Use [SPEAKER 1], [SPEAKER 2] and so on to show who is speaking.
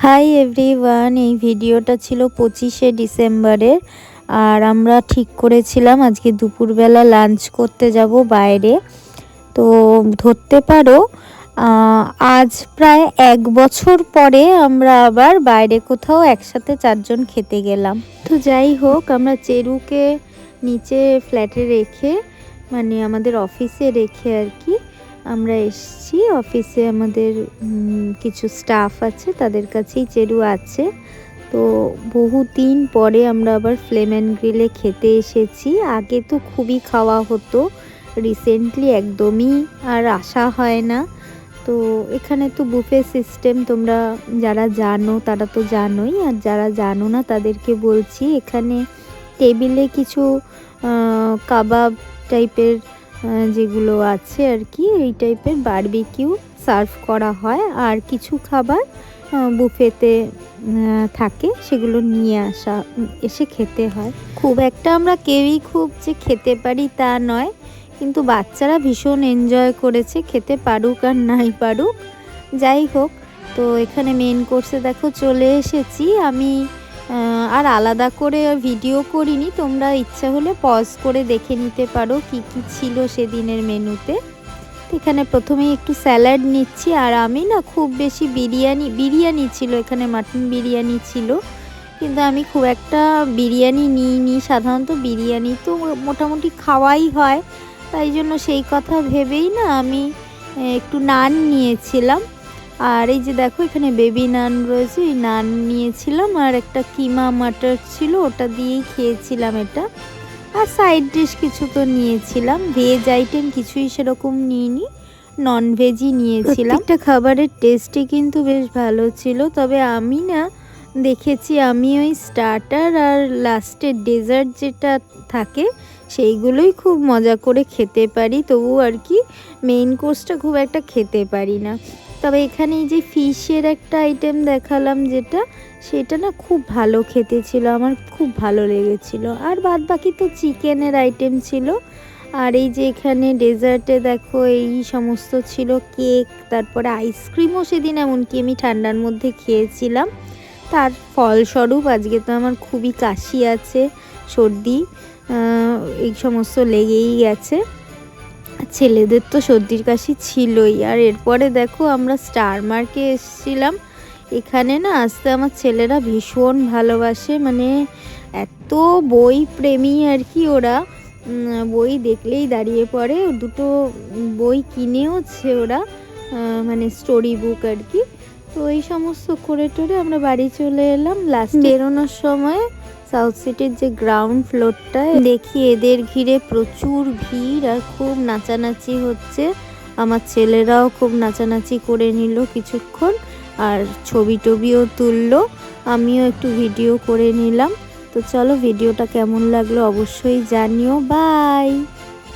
[SPEAKER 1] Hi everyone, এই ভিডিওটা ছিল 25শে ডিসেম্বরের। আর আমরা ঠিক করেছিলাম আজকে দুপুরবেলা লাঞ্চ করতে যাব বাইরে। তো ধরতে পারো আজ প্রায় 1 বছর পরে আমরা আবার বাইরে কোথাও একসাথে 4জন খেতে গেলাম। তো যাই হোক, আমরা চেরুকে নিচে ফ্ল্যাটে রেখে, মানে আমাদের অফিসে রেখে আর কি আমরা এসছি। অফিসে আমাদের কিছু স্টাফ আছে, তাদের কাছেই চেরু আছে। তো বহুদিন পরে আমরা আবার ফ্লেম অ্যান্ড গ্রিলে খেতে এসেছি। আগে তো খুবই খাওয়া হতো, রিসেন্টলি একদমই আর আসা হয় না। তো এখানে তো বুফে সিস্টেম, তোমরা যারা জানো তারা তো জানোই, আর যারা জানো না তাদেরকে বলছি। এখানে টেবিলে কিছু কাবাব টাইপের যেগুলো আছে আর কি, এই টাইপের বারবিকিউ সার্ভ করা হয়। আর কিছু খাবার বুফেতে থাকে, সেগুলো নিয়ে এসে খেতে হয়। খুব একটা আমরা কেউই খুব যে খেতে পারি তা নয়, কিন্তু বাচ্চারা ভীষণ এনজয় করেছে, খেতে পারুক আর নাই পারুক। যাই হোক, তো এখানে মেন কোর্সে দেখো চলে এসেছি। আমি আর আলাদা করে ভিডিও করিনি, তোমরা ইচ্ছা হলে পজ করে দেখে নিতে পারো কি কি ছিল সেদিনের মেনুতে। এখানে প্রথমেই একটু স্যালাড নিচ্ছি। আর আমি না খুব বেশি বিরিয়ানি ছিল, এখানে মাটন বিরিয়ানি ছিল, কিন্তু আমি খুব একটা বিরিয়ানি নিইনি। সাধারণত বিরিয়ানি তো মোটামুটি খাওয়াই হয়, তাই জন্য সেই কথা ভেবেই না আমি একটু নান নিয়েছিলাম। আর এই যে দেখো এখানে বেবি নান রয়েছে, এই নান নিয়েছিলাম। আর একটা কিমা মাটার ছিল, ওটা দিয়েই খেয়েছিলাম এটা। আর সাইড ডিশ কিছু তো নিয়েছিলাম, ভেজ আইটেম কিছুই সেরকম নিইনি, নন ভেজই নিয়েছিলাম। একটা খাবারের টেস্টই কিন্তু বেশ ভালো ছিল। তবে আমি না দেখেছি আমি ওই স্টার্টার আর লাস্টের ডেজার্ট যেটা থাকে সেইগুলোই খুব মজা করে খেতে পারি, তবু আর কি মেইন কোর্সটা খুব একটা খেতে পারি না। তবে এখানে এই যে ফিশের একটা আইটেম দেখালাম যেটা, সেটা না খুব ভালো খেতে ছিল, আমার খুব ভালো লেগেছিল। আর বাদ বাকি তো চিকেনের আইটেম ছিল। আর এই যে এখানে ডেজার্টে দেখো এই সমস্ত ছিল, কেক, তারপরে আইসক্রিমও সেদিন এমনকি আমি ঠান্ডার মধ্যে খেয়েছিলাম। তার ফলস্বরূপ আজকে তো আমার খুবই কাশি আছে, সর্দি এই সমস্ত লেগেই গেছে। ছেলেদের তো সর্দির কাশি ছিলই। আর এরপরে দেখো আমরা স্টার মার্কে এসেছিলাম। এখানে না আসতে আমার ছেলেরা ভীষণ ভালোবাসে, মানে এত বই প্রেমী আর কি ওরা। বই দেখলেই দাঁড়িয়ে পড়ে, দুটো বই কিনেওছে ওরা, মানে স্টোরি বুক আর কি। তো এই সমস্ত করে টোরে আমরা বাড়ি চলে এলাম। লাস্ট বেরোনোর সময় সাউথ সিটির যে গ্রাউন্ড ফ্লোরটায় দেখি এদের ঘিরে প্রচুর ভিড় আর খুব নাচানাচি হচ্ছে। আমার ছেলেরাও খুব নাচানাচি করে নিল কিছুক্ষণ, আর ছবি টবিও তুললো, আমিও একটু ভিডিও করে নিলাম। তো চলো, ভিডিওটা কেমন লাগলো অবশ্যই জানিও। বাই।